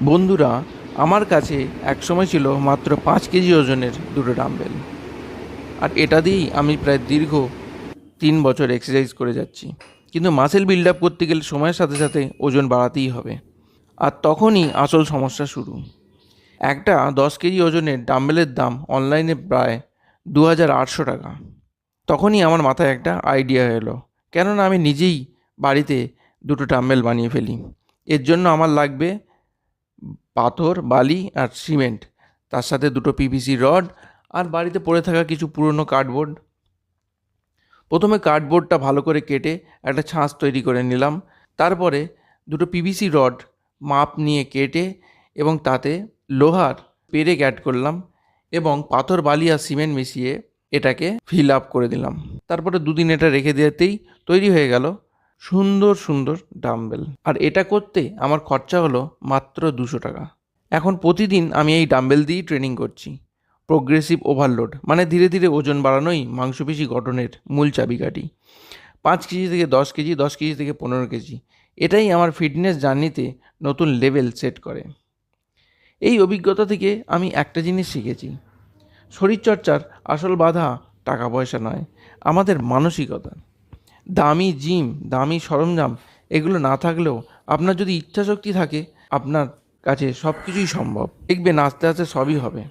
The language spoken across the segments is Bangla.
বন্ধুরা, আমার কাছে একসময় ছিল মাত্র 5 কেজি ওজনের দুটো ডাম্বেল। আর এটা দিয়েই আমি প্রায় দীর্ঘ 3 বছর এক্সারসাইজ করে যাচ্ছি। কিন্তু মাসেল বিল্ড আপ করতে গেলে সময়ের সাথে সাথে ওজন বাড়াতেই হবে। আর তখনই আসল সমস্যা শুরু। একটা 10 কেজি ওজনের ডাম্বেলের দাম অনলাইনে প্রায় 2800 টাকা। তখনই আমার মাথায় একটা আইডিয়া এলো, কেননা আমি নিজেই বাড়িতে দুটো ডাম্বেল বানিয়ে ফেলি। এর জন্য আমার লাগবে পাথর, বালি আর সিমেন্ট, তার সাথে দুটো পিভিসি রড আর বাড়িতে পড়ে থাকা কিছু পুরনো কার্ডবোর্ড। প্রথমে কার্ডবোর্ডটা ভালো করে কেটে একটা ছাঁচ তৈরি করে নিলাম। তারপরে দুটো পিভিসি রড মাপ নিয়ে কেটে এবং তাতে লোহার পেরেক অ্যাড করলাম এবং পাথর, বালি আর সিমেন্ট মিশিয়ে এটাকে ফিল আপ করে দিলাম। তারপরে দুদিন এটা রেখে দিতেই তৈরি হয়ে গেল সুন্দর সুন্দর ডাম্বেল। আর এটা করতে আমার খরচা হলো মাত্র 200 টাকা। এখন প্রতিদিন আমি এই ডাম্বেল দিয়েই ট্রেনিং করছি। প্রোগ্রেসিভ ওভারলোড মানে ধীরে ধীরে ওজন বাড়ানোই মাংসপেশি গঠনের মূল চাবিকাঠি। 5 কেজি থেকে 10 কেজি, 10 কেজি থেকে 15 কেজি, এটাই আমার ফিটনেস জার্নিতে নতুন লেভেল সেট করে। এই অভিজ্ঞতা থেকে আমি একটা জিনিস শিখেছি, শরীরচর্চার আসল বাধা টাকা পয়সা নয়, আমাদের মানসিকতা। দামি জিম, দামি সরঞ্জাম এগুলো না থাকলেও আপনার যদি ইচ্ছাশক্তি থাকে, আপনার কাছে সব কিছুই সম্ভব। দেখবেন আস্তে আস্তে সবই হবে।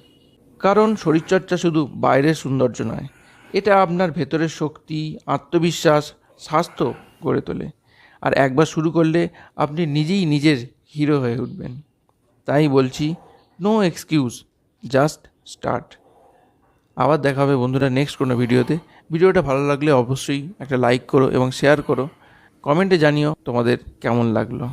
কারণ শরীরচর্চা শুধু বাইরের সৌন্দর্য নয়, এটা আপনার ভেতরের শক্তি, আত্মবিশ্বাস, স্বাস্থ্য গড়ে তোলে। আর একবার শুরু করলে আপনি নিজেই নিজের হিরো হয়ে উঠবেন। তাই বলছি, নো এক্সকিউজ, জাস্ট স্টার্ট। আবার দেখা হবে বন্ধুরা নেক্সট কোনো ভিডিওতে। ভিডিওটা ভালো লাগলে অবশ্যই একটা লাইক করো এবং শেয়ার করো। কমেন্টে জানিও তোমাদের কেমন লাগলো।